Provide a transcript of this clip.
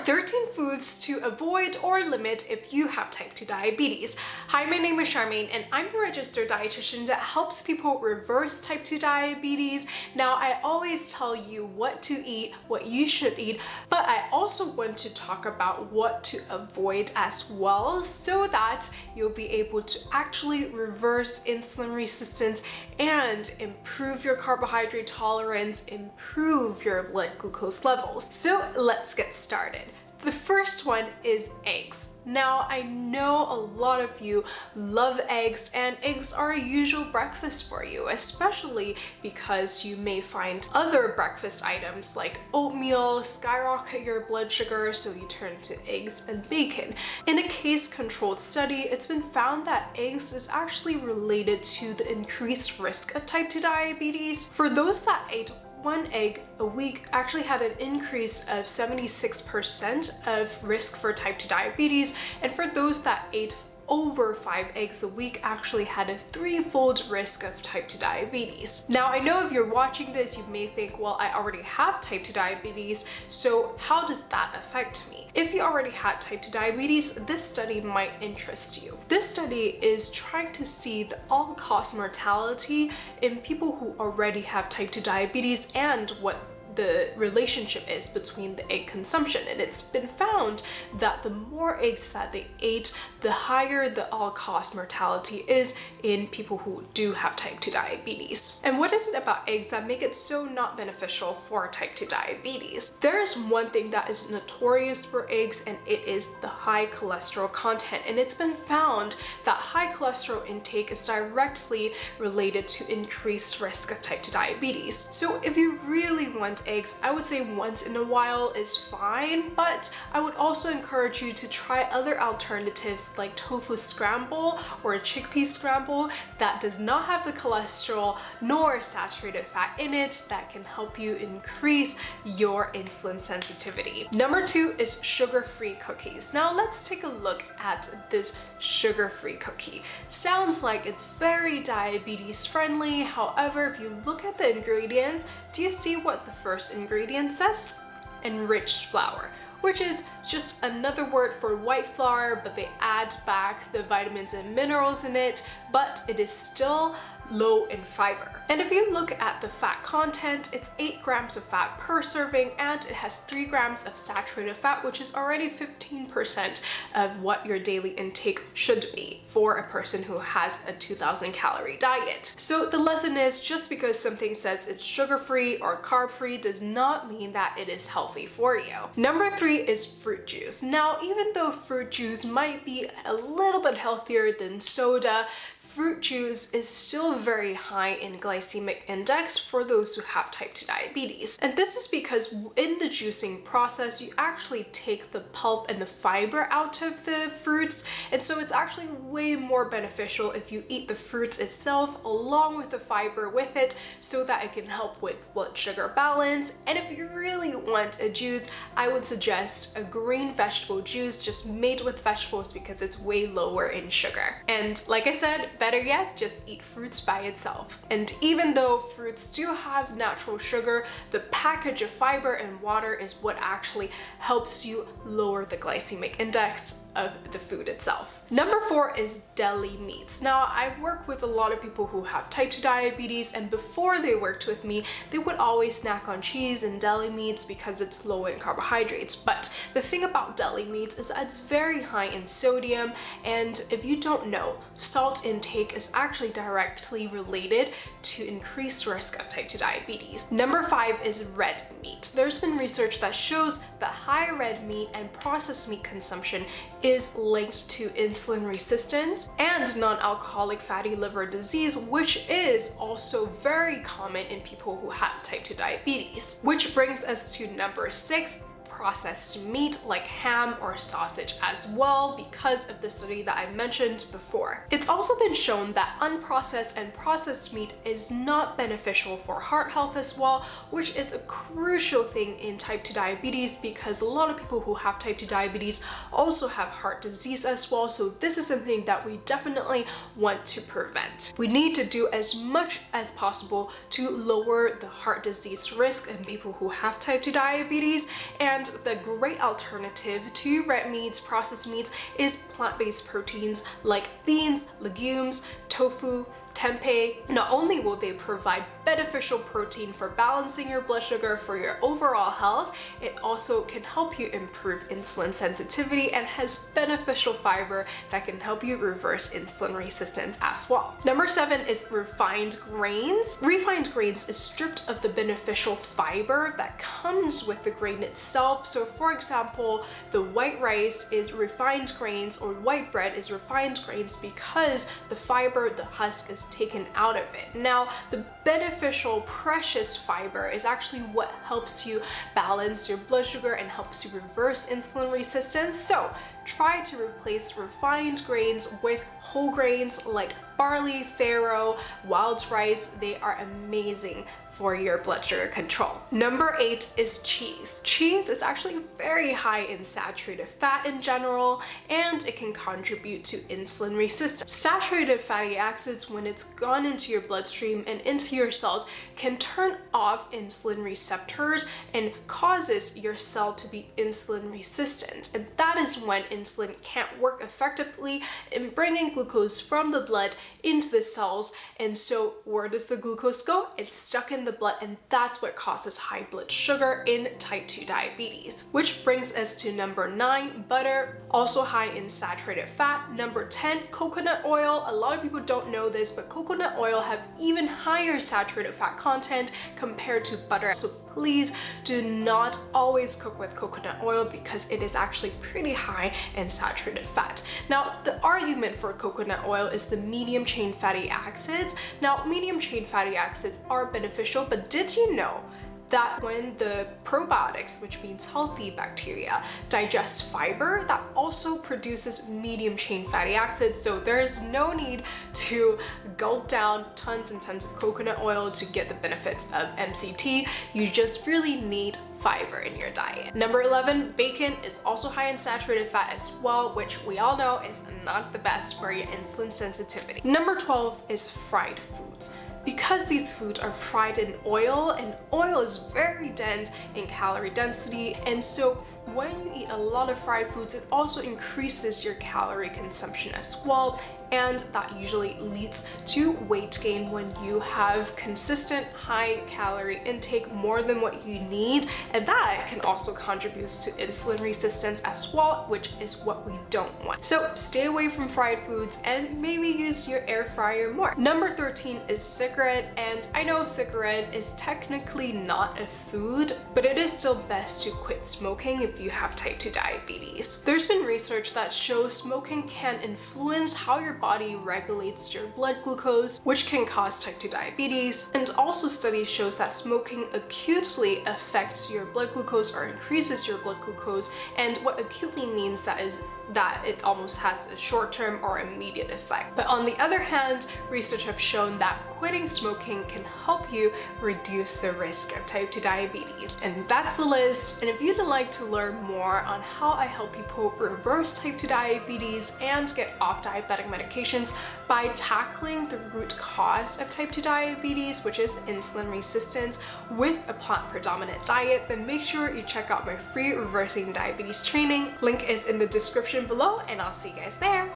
13 foods to avoid or limit if you have type 2 diabetes. Hi, my name is Charmaine and I'm the registered dietitian that helps people reverse type 2 diabetes. Now, I always tell you what to eat, what you should eat, but I also want to talk about what to avoid as well so that you'll be able to actually reverse insulin resistance and improve your carbohydrate tolerance, improve your blood glucose levels. So let's get started. The first one is eggs. Now, I know a lot of you love eggs and eggs are a usual breakfast for you, especially because you may find other breakfast items like oatmeal skyrocket your blood sugar, so you turn to eggs and bacon. In a case-controlled study, it's been found that eggs is actually related to the increased risk of type 2 diabetes. For those that ate one egg a week actually had an increase of 76% of risk for type 2 diabetes, and for those that ate over 5 eggs a week actually had a 3-fold risk of type 2 diabetes. Now, I know if you're watching this, you may think, well, I already have type 2 diabetes, so how does that affect me? If you already had type 2 diabetes, this study might interest you. This study is trying to see the all-cause mortality in people who already have type 2 diabetes and what the relationship is between the egg consumption. And it's been found that the more eggs that they ate, the higher the all-cause mortality is in people who do have type 2 diabetes. And what is it about eggs that make it so not beneficial for type 2 diabetes? There is one thing that is notorious for eggs, and it is the high cholesterol content. And it's been found that high cholesterol intake is directly related to increased risk of type 2 diabetes. So if you really want eggs, I would say once in a while is fine, but I would also encourage you to try other alternatives like tofu scramble or a chickpea scramble that does not have the cholesterol nor saturated fat in it that can help you increase your insulin sensitivity. Number 2 is sugar-free cookies. Now let's take a look at this sugar-free cookie. Sounds like it's very diabetes friendly. However, if you look at the ingredients, do you see what the first ingredient says? Enriched flour, which is just another word for white flour, but they add back the vitamins and minerals in it, but it is still low in fiber. And if you look at the fat content, it's 8 grams of fat per serving, and it has 3 grams of saturated fat, which is already 15% of what your daily intake should be for a person who has a 2,000 calorie diet. So the lesson is, just because something says it's sugar-free or carb-free does not mean that it is healthy for you. Number 3 is fruit juice. Now, even though fruit juice might be a little bit healthier than soda, fruit juice is still very high in glycemic index for those who have type 2 diabetes. And this is because in the juicing process, you actually take the pulp and the fiber out of the fruits. And so it's actually way more beneficial if you eat the fruits itself along with the fiber with it, so that it can help with blood sugar balance. And if you really want a juice, I would suggest a green vegetable juice just made with vegetables because it's way lower in sugar. And like I said, better yet, just eat fruits by itself. And even though fruits do have natural sugar, the package of fiber and water is what actually helps you lower the glycemic index of the food itself. Number 4 is deli meats. Now, I work with a lot of people who have type 2 diabetes, and before they worked with me, they would always snack on cheese and deli meats because it's low in carbohydrates. But the thing about deli meats is that it's very high in sodium, and if you don't know, salt intake is actually directly related to increased risk of type 2 diabetes. Number 5 is red meat. There's been research that shows that high red meat and processed meat consumption is linked to insulin resistance and non-alcoholic fatty liver disease, which is also very common in people who have type 2 diabetes. Which brings us to number 6, processed meat like ham or sausage as well, because of the study that I mentioned before. It's also been shown that unprocessed and processed meat is not beneficial for heart health as well, which is a crucial thing in type 2 diabetes because a lot of people who have type 2 diabetes also have heart disease as well. So this is something that we definitely want to prevent. We need to do as much as possible to lower the heart disease risk in people who have type 2 diabetes, and And the great alternative to red meats, processed meats, is plant-based proteins like beans, legumes, tofu, tempeh. Not only will they provide beneficial protein for balancing your blood sugar for your overall health, it also can help you improve insulin sensitivity and has beneficial fiber that can help you reverse insulin resistance as well. Number 7 is refined grains. Refined grains is stripped of the beneficial fiber that comes with the grain itself. So for example, the white rice is refined grains, or white bread is refined grains, because the fiber, the husk, is taken out of it. Now, the beneficial precious fiber is actually what helps you balance your blood sugar and helps you reverse insulin resistance. So try to replace refined grains with whole grains like barley, farro, wild rice. They are amazing for your blood sugar control. Number 8 is cheese. Cheese is actually very high in saturated fat in general, and it can contribute to insulin resistance. Saturated fatty acids, when it's gone into your bloodstream and into your cells, can turn off insulin receptors and causes your cell to be insulin resistant. And that is when insulin can't work effectively in bringing glucose from the blood into the cells. And so where does the glucose go? It's stuck in the blood, and that's what causes high blood sugar in type 2 diabetes. Which brings us to number 9, butter, also high in saturated fat. Number 10, coconut oil. A lot of people don't know this, but coconut oil have even higher saturated fat content compared to butter. So please do not always cook with coconut oil because it is actually pretty high in saturated fat. Now, the argument for coconut oil is the medium chain fatty acids. Now, medium chain fatty acids are beneficial, but did you know that when the probiotics, which means healthy bacteria, digest fiber, that also produces medium chain fatty acids? So there's no need to gulp down tons and tons of coconut oil to get the benefits of MCT. You just really need fiber in your diet. Number 11, bacon is also high in saturated fat as well, which we all know is not the best for your insulin sensitivity. Number 12 is fried foods. Because these foods are fried in oil, and oil is very dense in calorie density, and so when you eat a lot of fried foods, it also increases your calorie consumption as well, and that usually leads to weight gain when you have consistent high calorie intake, more than what you need, and that can also contribute to insulin resistance as well, which is what we don't want. So stay away from fried foods and maybe use your air fryer more. Number 13 is cigarette, and I know cigarette is technically not a food, but it is still best to quit smoking if you have type 2 diabetes. There's been research that shows smoking can influence how your body regulates your blood glucose, which can cause type 2 diabetes. And also studies shows that smoking acutely affects your blood glucose or increases your blood glucose. And what acutely means that is that it almost has a short-term or immediate effect. But on the other hand, research have shown that quitting smoking can help you reduce the risk of type 2 diabetes. And that's the list. And if you'd like to learn more on how I help people reverse type 2 diabetes and get off diabetic medications by tackling the root cause of type 2 diabetes, which is insulin resistance, with a plant-predominant diet, then make sure you check out my free reversing diabetes training. Link is in the description below, and I'll see you guys there.